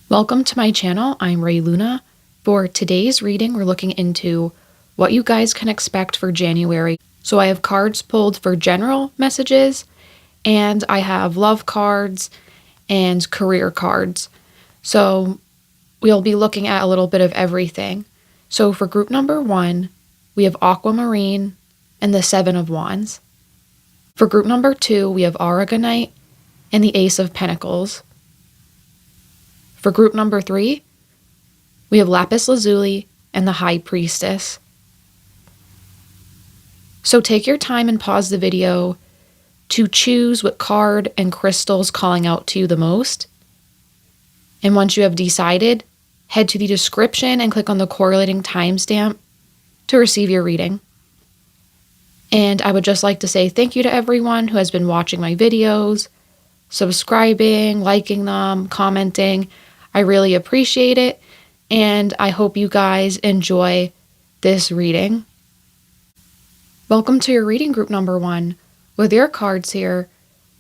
Welcome to my channel. I'm Ray Luna. For today's reading, we're looking into what you guys can expect for January. So I have cards pulled for general messages, and I have love cards and career cards. So we'll be looking at a little bit of everything. So for group number 1, we have Aquamarine and the 7 of Wands. For group number 2, we have Aragonite and the Ace of Pentacles. For group number 3, we have Lapis Lazuli and the High Priestess. So take your time and pause the video to choose what card and crystal is calling out to you the most. And once you have decided, head to the description and click on the correlating timestamp to receive your reading. And I would just like to say thank you to everyone who has been watching my videos, subscribing, liking them, commenting. I really appreciate it, and I hope you guys enjoy this reading. Welcome to your reading group number 1. With your cards here,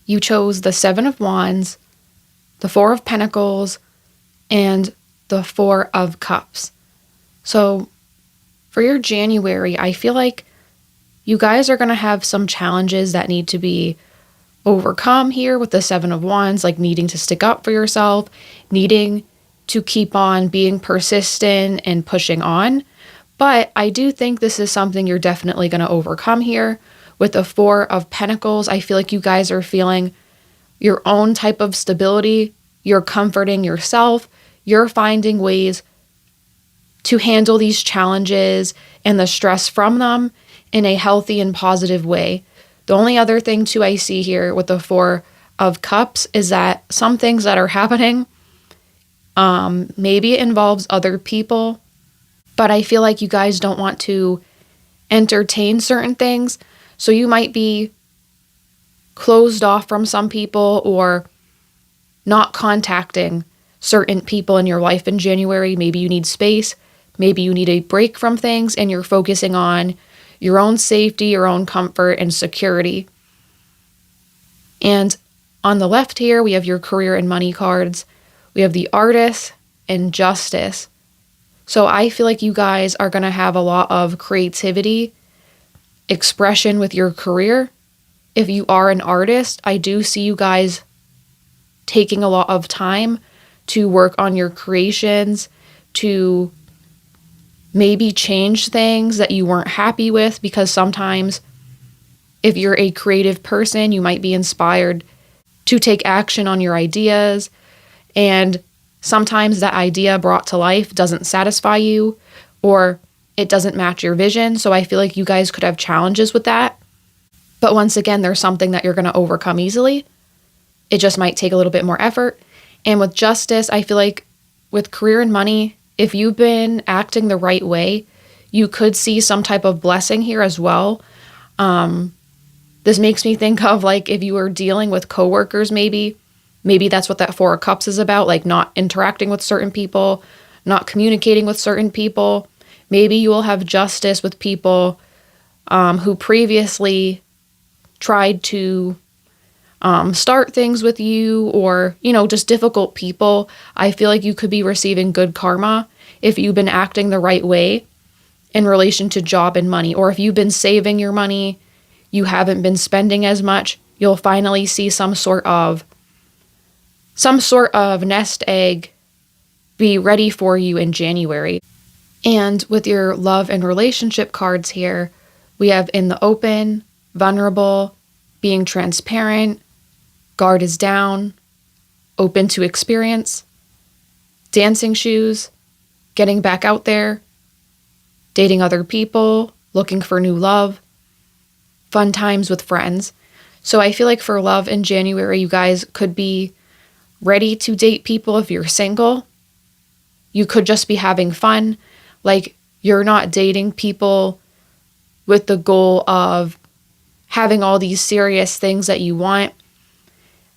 you chose the 7 of Wands, the 4 of Pentacles, and the 4 of Cups. So for your January, I feel like you guys are going to have some challenges that need to be overcome here with the 7 of Wands, like needing to stick up for yourself, needing to keep on being persistent and pushing on. But I do think this is something you're definitely going to overcome here. With the 4 of Pentacles, I feel like you guys are feeling your own type of stability. You're comforting yourself. You're finding ways to handle these challenges and the stress from them in a healthy and positive way. The only other thing too I see here with the 4 of Cups is that some things that are happening, maybe it involves other people, but I feel like you guys don't want to entertain certain things. So you might be closed off from some people or not contacting certain people in your life in January. Maybe you need space. Maybe you need a break from things and you're focusing on your own safety, your own comfort, and security. And on the left here, we have your career and money cards. We have the Artist and Justice. So I feel like you guys are going to have a lot of creativity, expression with your career. If you are an artist, I do see you guys taking a lot of time to work on your creations, to maybe change things that you weren't happy with, because sometimes if you're a creative person, you might be inspired to take action on your ideas, and sometimes that idea brought to life doesn't satisfy you or it doesn't match your vision. So I feel like you guys could have challenges with that. But once again, there's something that you're going to overcome easily. It just might take a little bit more effort. And with Justice, I feel like with career and money, if you've been acting the right way, you could see some type of blessing here as well. This makes me think of like if you were dealing with coworkers, maybe that's what that 4 of Cups is about, like not interacting with certain people, not communicating with certain people. Maybe you will have justice with people who previously tried to start things with you, or, just difficult people. I feel like you could be receiving good karma if you've been acting the right way in relation to job and money, or if you've been saving your money, you haven't been spending as much, you'll finally see some sort of nest egg be ready for you in January. And with your love and relationship cards here, we have in the open, vulnerable, being transparent, guard is down, open to experience, dancing shoes, getting back out there, dating other people, looking for new love, fun times with friends. So I feel like for love in January, you guys could be ready to date people if you're single. You could just be having fun. Like you're not dating people with the goal of having all these serious things that you want.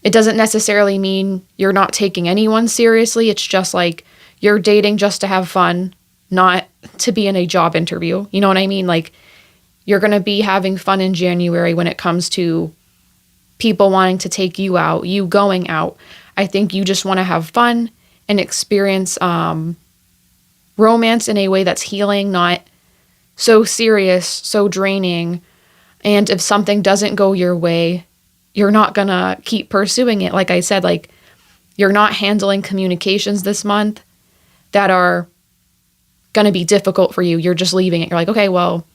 It doesn't necessarily mean you're not taking anyone seriously. It's just like you're dating just to have fun, not to be in a job interview. You know what I mean? Like you're going to be having fun in January when it comes to people wanting to take you out, you going out. I think you just want to have fun and experience romance in a way that's healing, not so serious, so draining. And if something doesn't go your way, you're not gonna keep pursuing it. Like I said, like you're not handling communications this month that are gonna be difficult for you. You're just leaving it. You're like, okay, well,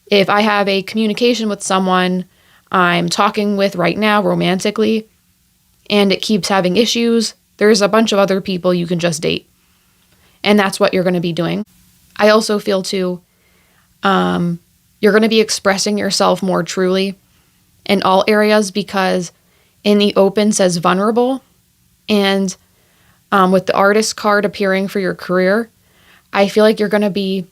if I have a communication with someone I'm talking with right now romantically and it keeps having issues, there's a bunch of other people you can just date. And that's what you're going to be doing. I also feel too, you're going to be expressing yourself more truly in all areas, because in the open says vulnerable. And with the artist card appearing for your career, I feel like you're going to be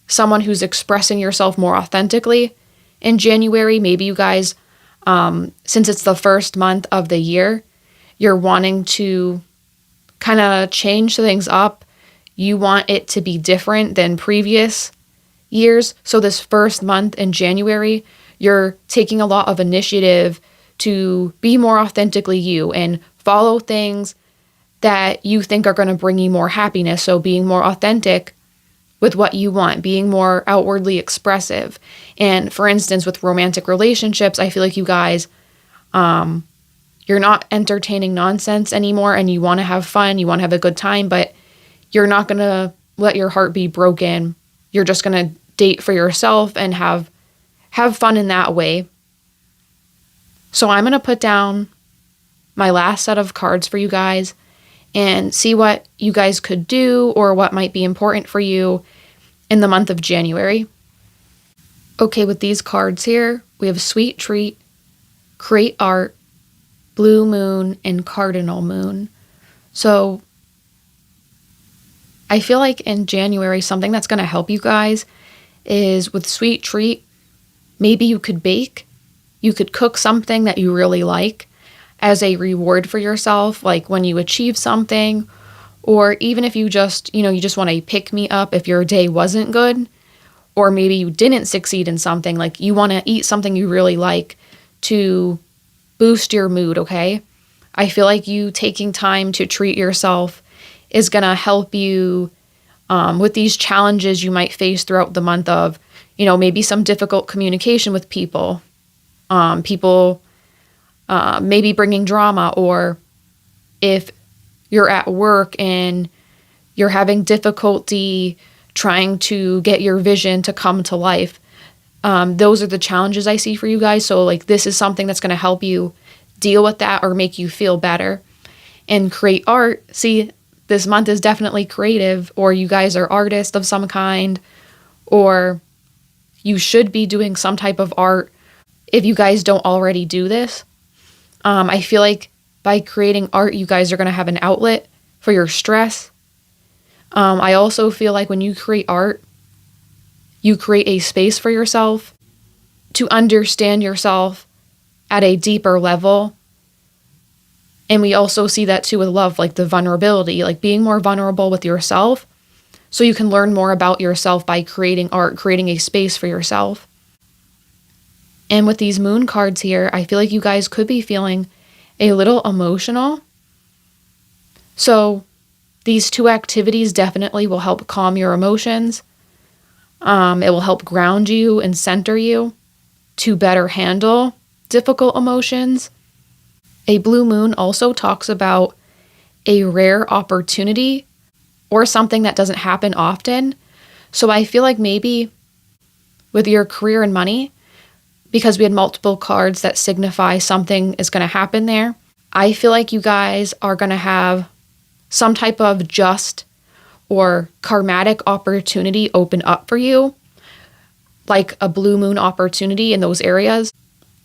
someone who's expressing yourself more authentically in January. Maybe you guys, since it's the first month of the year, you're wanting to kind of change things up. You want it to be different than previous years. So this first month in January, you're taking a lot of initiative to be more authentically you and follow things that you think are going to bring you more happiness. So being more authentic with what you want, being more outwardly expressive. And for instance, with romantic relationships, I feel like you guys, you're not entertaining nonsense anymore, and you want to have fun, you want to have a good time, but you're not going to let your heart be broken. You're just going to date for yourself and have fun in that way. So I'm going to put down my last set of cards for you guys and see what you guys could do or what might be important for you in the month of January. Okay, with these cards here, we have Sweet Treat, Create Art, Blue Moon, and Cardinal Moon. So I feel like in January, something that's going to help you guys is with Sweet Treat, maybe you could bake. You could cook something that you really like as a reward for yourself, like when you achieve something, or even if you just, you just want to pick me up if your day wasn't good, or maybe you didn't succeed in something, like you want to eat something you really like to boost your mood, okay? I feel like you taking time to treat yourself is going to help you with these challenges you might face throughout the month of, maybe some difficult communication with people, maybe bringing drama, or if you're at work and you're having difficulty trying to get your vision to come to life. Those are the challenges I see for you guys. So like this is something that's going to help you deal with that or make you feel better. And Create Art, see, this month is definitely creative, or you guys are artists of some kind, or you should be doing some type of art if you guys don't already do this. I feel like by creating art, you guys are going to have an outlet for your stress. I also feel like when you create art, you create a space for yourself to understand yourself at a deeper level. And we also see that too with love, like the vulnerability, like being more vulnerable with yourself so you can learn more about yourself by creating art, creating a space for yourself. And with these moon cards here, I feel like you guys could be feeling a little emotional. So these two activities definitely will help calm your emotions. It will help ground you and center you to better handle difficult emotions. A blue moon also talks about a rare opportunity or something that doesn't happen often. So I feel like maybe with your career and money, because we had multiple cards that signify something is going to happen there, I feel like you guys are going to have some type of just or karmatic opportunity open up for you, like a blue moon opportunity in those areas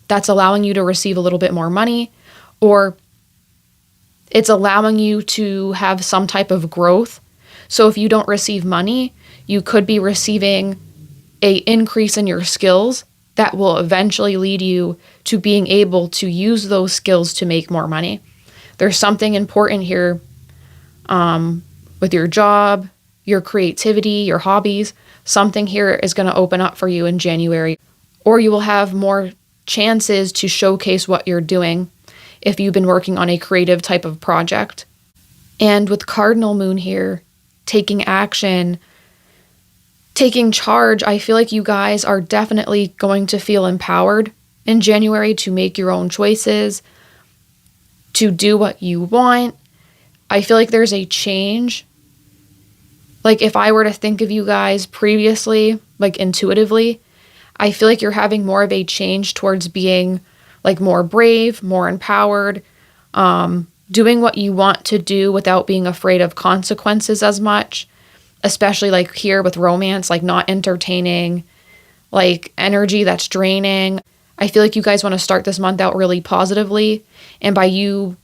that's allowing you to receive a little bit more money, or it's allowing you to have some type of growth. So if you don't receive money, you could be receiving an increase in your skills that will eventually lead you to being able to use those skills to make more money. There's something important here with your job, your creativity, your hobbies. Something here is going to open up for you in January, or you will have more chances to showcase what you're doing if you've been working on a creative type of project. And with Cardinal Moon here, taking action, taking charge, I feel like you guys are definitely going to feel empowered in January to make your own choices, to do what you want. I feel like there's a change. Like if I were to think of you guys previously, like intuitively, I feel like you're having more of a change towards being like more brave, more empowered, doing what you want to do without being afraid of consequences as much, especially like here with romance, like not entertaining, like energy that's draining. I feel like you guys want to start this month out really positively, and by you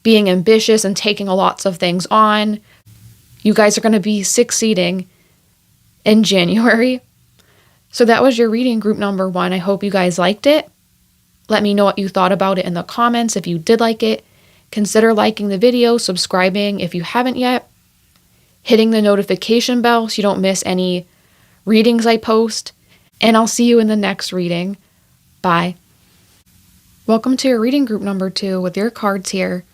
being ambitious and taking lots of things on, you guys are going to be succeeding in January. So that was your reading group number 1. I hope you guys liked it. Let me know what you thought about it in the comments. If you did like it, consider liking the video, subscribing if you haven't yet, hitting the notification bell so you don't miss any readings I post, and I'll see you in the next reading. Bye. Welcome to your reading group number 2 with your cards here.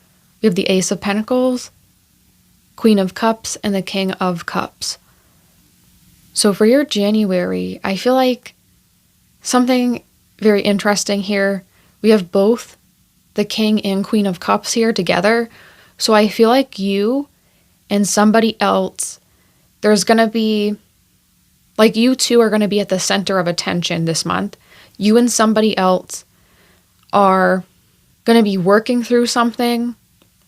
We have the Ace of Pentacles, Queen of Cups, and the King of Cups. So for your January, I feel like something very interesting here. We have both the King and Queen of Cups here together. So I feel like you and somebody else, there's going to be, like you two are going to be at the center of attention this month. You and somebody else are going to be working through something.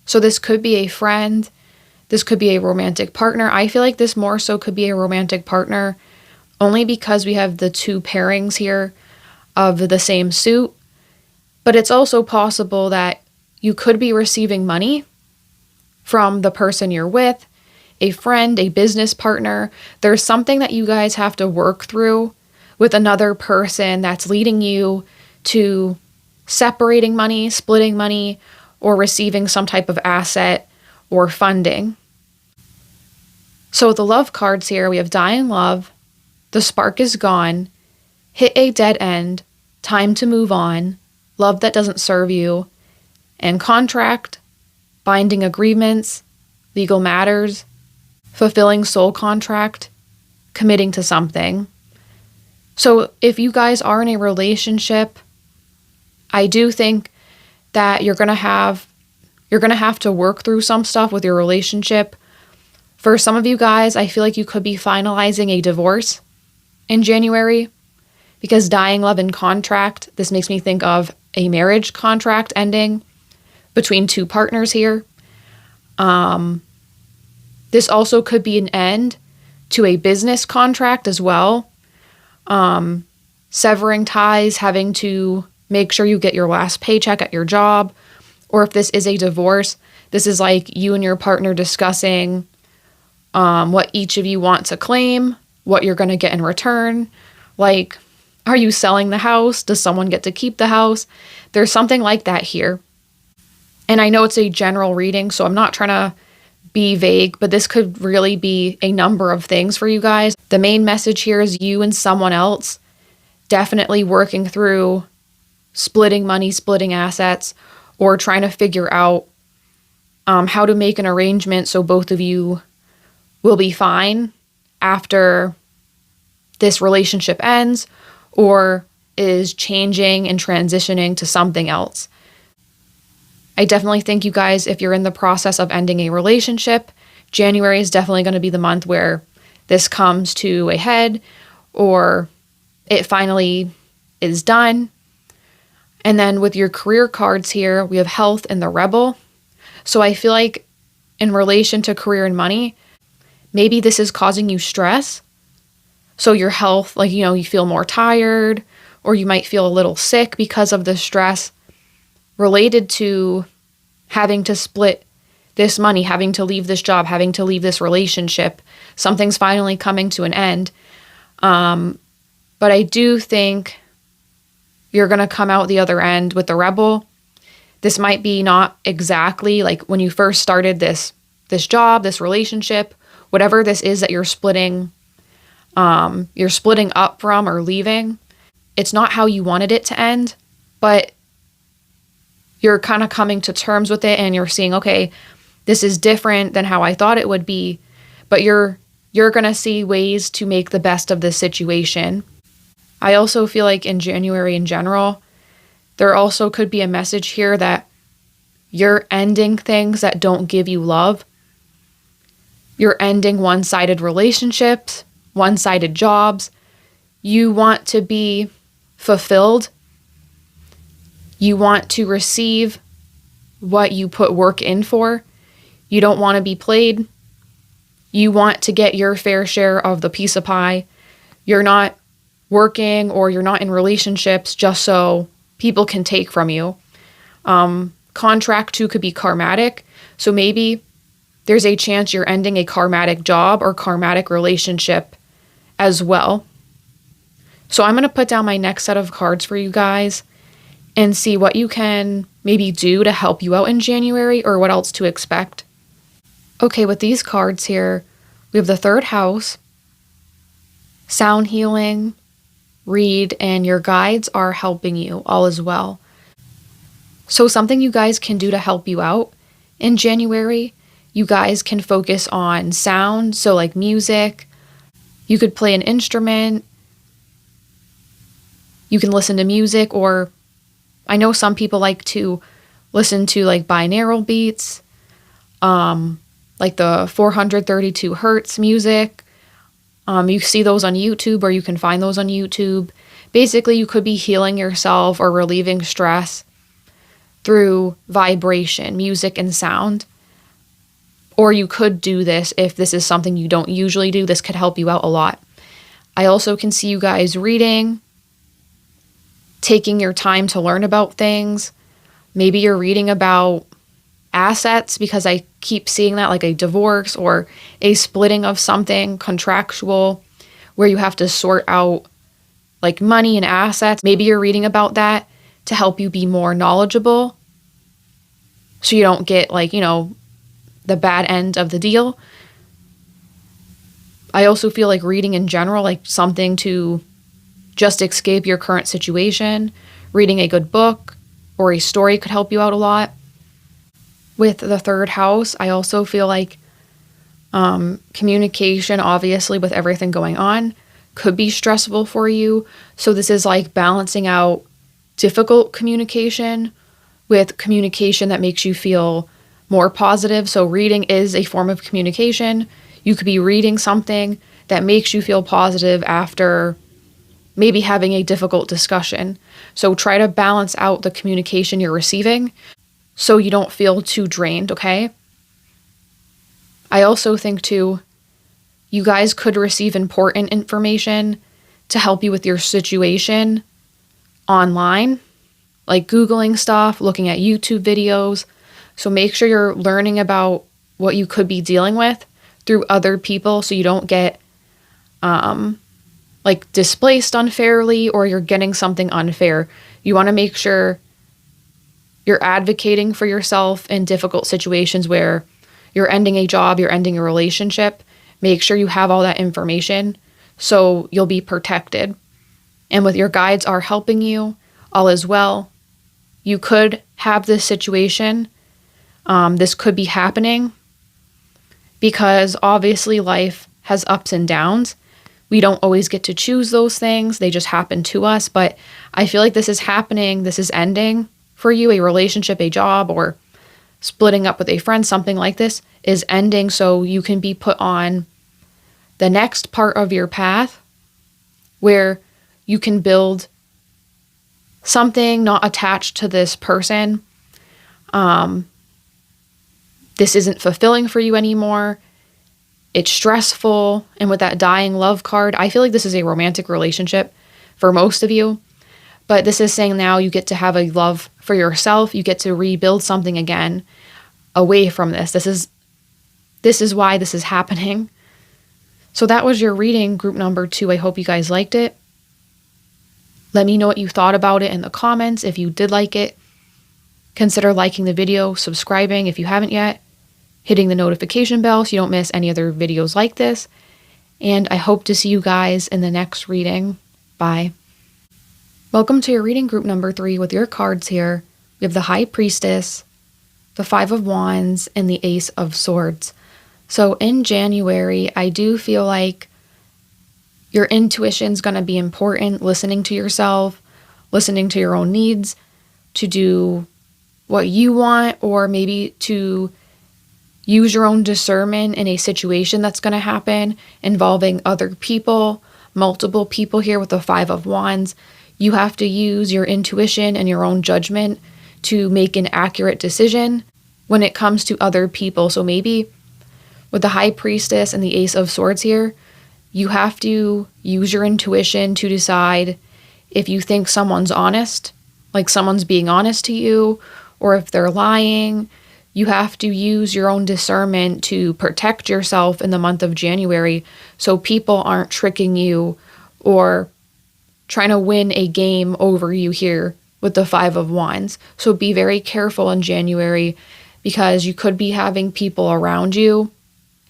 So this could be a friend. This could be a romantic partner. I feel like this more so could be a romantic partner only because we have the 2 pairings here of the same suit. But it's also possible that you could be receiving money from the person you're with, a friend, a business partner. There's something that you guys have to work through with another person that's leading you to separating money, splitting money, or receiving some type of asset or funding. So with the love cards here, we have die in love, the spark is gone, hit a dead end, time to move on, love that doesn't serve you, and contract, binding agreements, legal matters, fulfilling soul contract, committing to something. So if you guys are in a relationship, I do think that you're going to have to work through some stuff with your relationship. For some of you guys, I feel like you could be finalizing a divorce in January because dying, love, and contract, this makes me think of a marriage contract ending between 2 partners here. This also could be an end to a business contract as well. Severing ties, having to make sure you get your last paycheck at your job. Or if this is a divorce, this is like you and your partner discussing what each of you want to claim, what you're going to get in return. Like, are you selling the house? Does someone get to keep the house? There's something like that here. And I know it's a general reading, so I'm not trying to be vague, but this could really be a number of things for you guys. The main message here is you and someone else definitely working through splitting money, splitting assets, or trying to figure out how to make an arrangement so both of you will be fine after this relationship ends or is changing and transitioning to something else. I definitely think you guys, if you're in the process of ending a relationship, January is definitely going to be the month where this comes to a head or it finally is done. And then with your career cards here, we have health and the rebel. So I feel like in relation to career and money, maybe this is causing you stress. So your health, like, you feel more tired, or you might feel a little sick because of the stress related to having to split this money, having to leave this job, having to leave this relationship. Something's finally coming to an end. But I do think you're going to come out the other end with the rebel. This might be not exactly like when you first started this job, this relationship, whatever this is that you're splitting up from or leaving. It's not how you wanted it to end, but you're kind of coming to terms with it and you're seeing, okay, this is different than how I thought it would be, but you're going to see ways to make the best of this situation. I also feel like in January in general, there also could be a message here that you're ending things that don't give you love. You're ending one-sided relationships, one-sided jobs. You want to be fulfilled. You want to receive what you put work in for. You don't want to be played. You want to get your fair share of the piece of pie. You're not working or you're not in relationships just so people can take from you. Contract too could be karmatic. So maybe there's a chance you're ending a karmatic job or karmatic relationship as well. So I'm going to put down my next set of cards for you guys and see what you can maybe do to help you out in January or what else to expect. Okay, with these cards here, we have the third house, sound healing, read, and your guides are helping you. All is well. So something you guys can do to help you out in January, you guys can focus on sound, so like music. You could play an instrument. You can listen to music, or I know some people like to listen to like binaural beats, like the 432 hertz music. You see those on YouTube, or you can find those on YouTube. Basically, you could be healing yourself or relieving stress through vibration, music, and sound. Or you could do this if this is something you don't usually do. This could help you out a lot. I also can see you guys reading, taking your time to learn about things. Maybe you're reading about assets, because I keep seeing that, like a divorce or a splitting of something contractual where you have to sort out like money and assets. Maybe you're reading about that to help you be more knowledgeable so you don't get like, the bad end of the deal. I also feel like reading in general, like something to just escape your current situation. Reading a good book or a story could help you out a lot. With the third house, I also feel like communication, obviously, with everything going on, could be stressful for you. So this is like balancing out difficult communication with communication that makes you feel more positive. So reading is a form of communication. You could be reading something that makes you feel positive after maybe having a difficult discussion. So try to balance out the communication you're receiving so you don't feel too drained, okay? I also think too, you guys could receive important information to help you with your situation online, like Googling stuff, looking at YouTube videos. So make sure you're learning about what you could be dealing with through other people so you don't get like displaced unfairly or you're getting something unfair. You want to make sure you're advocating for yourself in difficult situations where you're ending a job, you're ending a relationship. Make sure you have all that information so you'll be protected. And with your guides are helping you, all is well. You could have this situation. This could be happening because obviously life has ups and downs. We don't always get to choose those things. They just happen to us. But I feel like this is happening. This is ending for you. A relationship, a job, or splitting up with a friend, something like this is ending so you can be put on the next part of your path where you can build something not attached to this person. This isn't fulfilling for you anymore. It's stressful. And with that dying love card, I feel like this is a romantic relationship for most of you. But this is saying now you get to have a love for yourself. You get to rebuild something again away from this. This is why this is happening. So that was your reading, group number 2. I hope you guys liked it. Let me know what you thought about it in the comments. If you did like it, consider liking the video, subscribing if you haven't yet, hitting the notification bell so you don't miss any other videos like this. And I hope to see you guys in the next reading. Bye. Welcome to your reading, group number 3, with your cards here. We have the High Priestess, the Five of Wands, and the Ace of Swords. So in January, I do feel like your intuition's going to be important, listening to yourself, listening to your own needs, to do what you want, or maybe to use your own discernment in a situation that's going to happen involving other people, multiple people here with the Five of Wands. You have to use your intuition and your own judgment to make an accurate decision when it comes to other people. So maybe with the High Priestess and the Ace of Swords here, you have to use your intuition to decide if you think someone's honest, like someone's being honest to you, or if they're lying. You have to use your own discernment to protect yourself in the month of January so people aren't tricking you or trying to win a game over you here with the Five of Wands. So be very careful in January, because you could be having people around you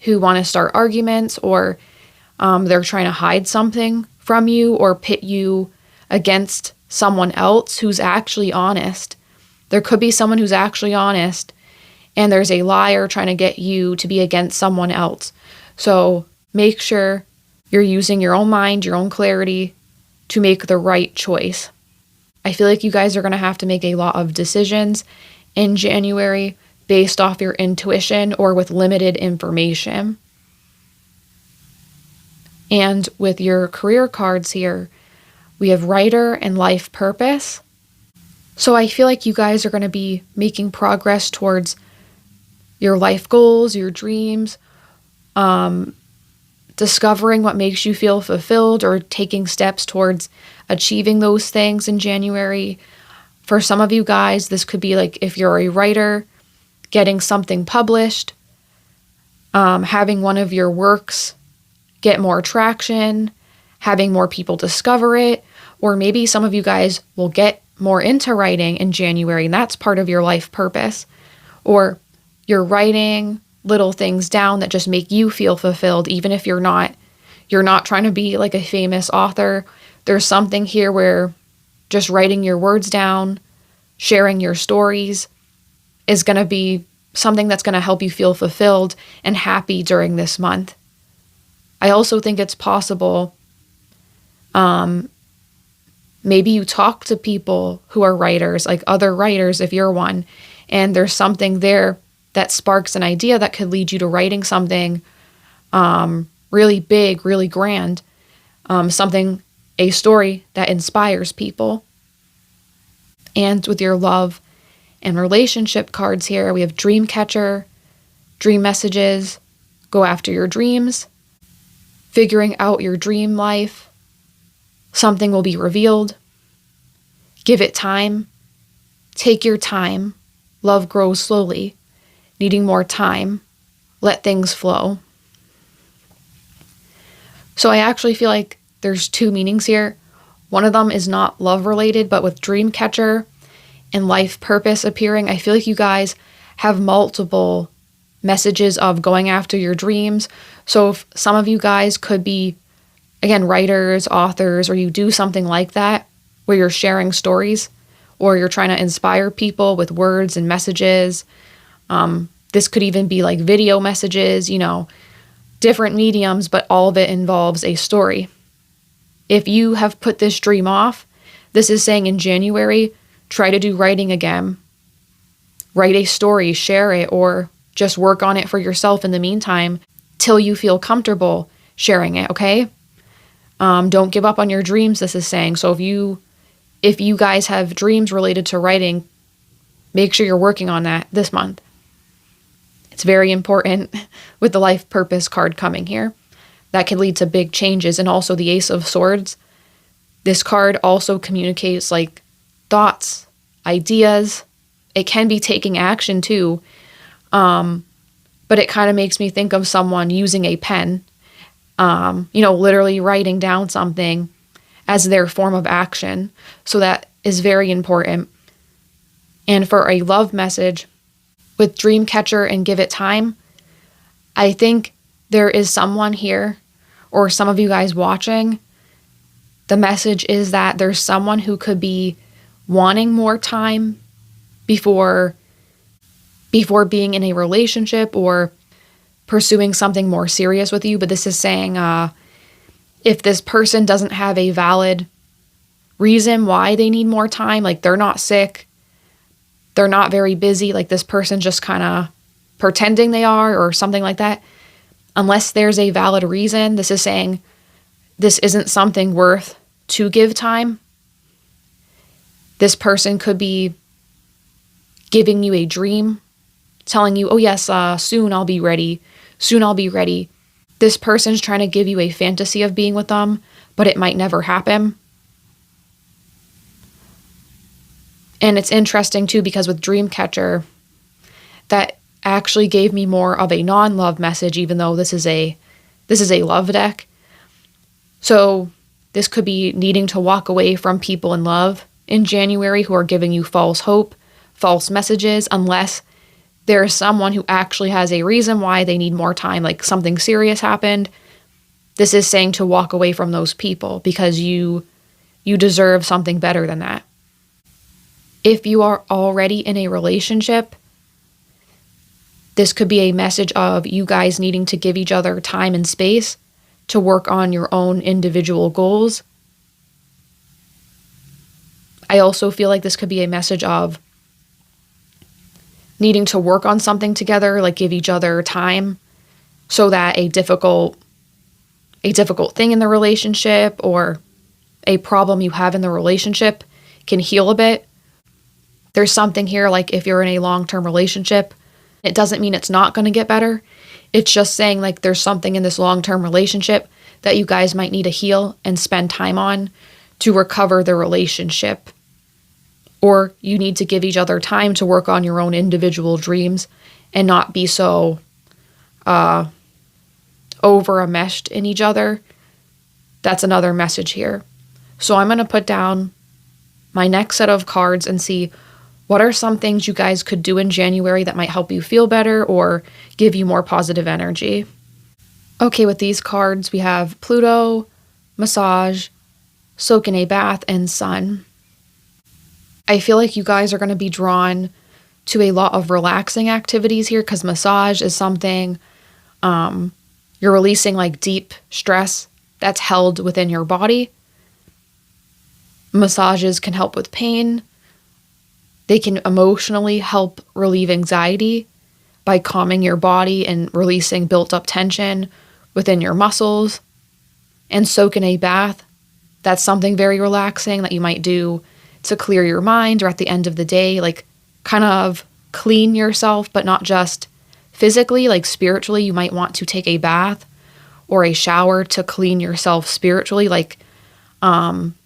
who want to start arguments, or they're trying to hide something from you or pit you against someone else who's actually honest. There could be someone who's actually honest, and there's a liar trying to get you to be against someone else. So make sure you're using your own mind, your own clarity to make the right choice. I feel like you guys are going to have to make a lot of decisions in January based off your intuition or with limited information. And with your career cards here, we have Writer and Life Purpose. So I feel like you guys are going to be making progress towards your life goals, your dreams, discovering what makes you feel fulfilled, or taking steps towards achieving those things in January. For some of you guys, this could be like, if you're a writer, getting something published, having one of your works get more traction, having more people discover it, or maybe some of you guys will get more into writing in January, and that's part of your life purpose. Or you're writing little things down that just make you feel fulfilled, even if you're not trying to be like a famous author. There's something here where just writing your words down, sharing your stories is going to be something that's going to help you feel fulfilled and happy during this month. I also think it's possible, maybe you talk to people who are writers, like other writers if you're one, and there's something there that sparks an idea that could lead you to writing something really big, really grand, a story that inspires people. And with your love and relationship cards here, we have Dream Catcher, Dream Messages, Go After Your Dreams, Figuring Out Your Dream Life, Something Will Be Revealed, Give It Time, Take Your Time, Love Grows Slowly, Needing More Time, Let Things Flow. So I actually feel like there's two meanings here. One of them is not love related, but with Dream Catcher and Life Purpose appearing, I feel like you guys have multiple messages of going after your dreams. So if some of you guys could be, again, writers, authors, or you do something like that where you're sharing stories or you're trying to inspire people with words and messages. This could even be like video messages, different mediums, but all of it involves a story. If you have put this dream off, this is saying in January, try to do writing again. Write a story, share it, or just work on it for yourself in the meantime till you feel comfortable sharing it, okay? Don't give up on your dreams, this is saying. So if you guys have dreams related to writing, make sure you're working on that this month. It's very important with the Life Purpose card coming here. That can lead to big changes. And also the Ace of Swords. This card also communicates like thoughts, ideas. It can be taking action too. But it kind of makes me think of someone using a pen, literally writing down something as their form of action. So that is very important. And for a love message with Dream Catcher and Give It Time, I think there is someone here, or some of you guys watching, the message is that there's someone who could be wanting more time before before being in a relationship or pursuing something more serious with you. But this is saying if this person doesn't have a valid reason why they need more time, like they're not sick, they're not very busy, like this person's just kind of pretending they are or something like that, unless there's a valid reason, this is saying this isn't something worth to give time. This person could be giving you a dream, telling you, oh yes, soon I'll be ready. Soon I'll be ready. This person's trying to give you a fantasy of being with them, but it might never happen. And it's interesting too, because with Dreamcatcher, that actually gave me more of a non-love message, even though this is a love deck. So this could be needing to walk away from people in love in January who are giving you false hope, false messages, unless there is someone who actually has a reason why they need more time, like something serious happened. This is saying to walk away from those people because you deserve something better than that. If you are already in a relationship, this could be a message of you guys needing to give each other time and space to work on your own individual goals. I also feel like this could be a message of needing to work on something together, like give each other time so that a difficult thing in the relationship or a problem you have in the relationship can heal a bit. There's something here, like if you're in a long-term relationship, it doesn't mean it's not going to get better. It's just saying like there's something in this long-term relationship that you guys might need to heal and spend time on to recover the relationship. Or you need to give each other time to work on your own individual dreams and not be so over-enmeshed in each other. That's another message here. So I'm going to put down my next set of cards and see what are some things you guys could do in January that might help you feel better or give you more positive energy. Okay, with these cards, we have Pluto, Massage, Soak in a Bath, and Sun. I feel like you guys are going to be drawn to a lot of relaxing activities here because massage is something you're releasing like deep stress that's held within your body. Massages can help with pain. They can emotionally help relieve anxiety by calming your body and releasing built-up tension within your muscles. And soak in a bath, that's something very relaxing that you might do to clear your mind or at the end of the day, like kind of clean yourself, but not just physically, like spiritually. You might want to take a bath or a shower to clean yourself spiritually, like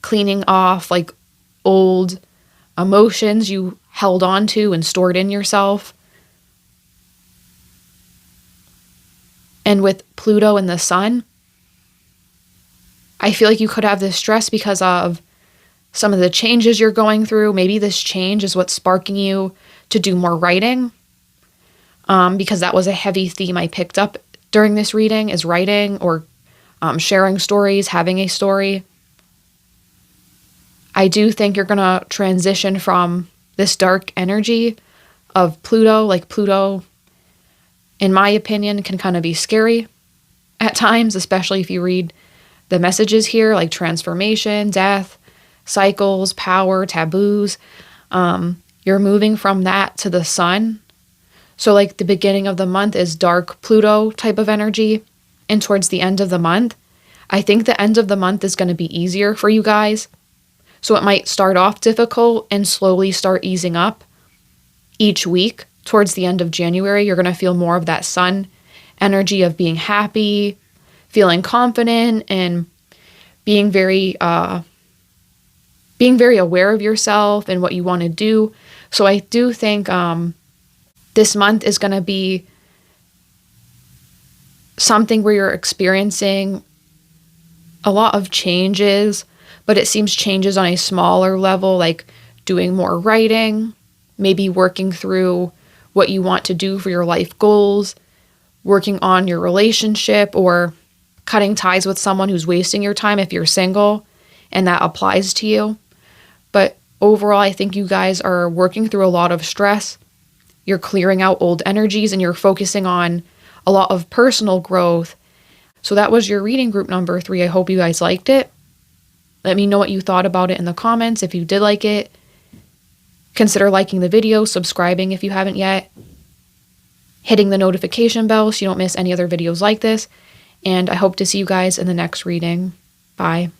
cleaning off like old emotions you held on to and stored in yourself. And with Pluto and the Sun, I feel like you could have this stress because of some of the changes you're going through. Maybe this change is what's sparking you to do more writing, because that was a heavy theme I picked up during this reading, is writing or sharing stories, having a story. I do think you're going to transition from this dark energy of Pluto. Like Pluto, in my opinion, can kind of be scary at times, especially if you read the messages here, like transformation, death, cycles, power, taboos. You're moving from that to the Sun. So like the beginning of the month is dark Pluto type of energy. And towards the end of the month, I think the end of the month is going to be easier for you guys. So it might start off difficult and slowly start easing up each week. Towards the end of January, you're going to feel more of that Sun energy of being happy, feeling confident, and being very aware of yourself and what you want to do. So I do think this month is going to be something where you're experiencing a lot of changes, but it seems changes on a smaller level, like doing more writing, maybe working through what you want to do for your life goals, working on your relationship, or cutting ties with someone who's wasting your time if you're single and that applies to you. But overall, I think you guys are working through a lot of stress You're clearing out old energies and you're focusing on a lot of personal growth. So that was your reading group number 3. I hope you guys liked it. Let me know what you thought about it in the comments. If you did like it, consider liking the video, subscribing if you haven't yet, hitting the notification bell so you don't miss any other videos like this. And I hope to see you guys in the next reading. Bye.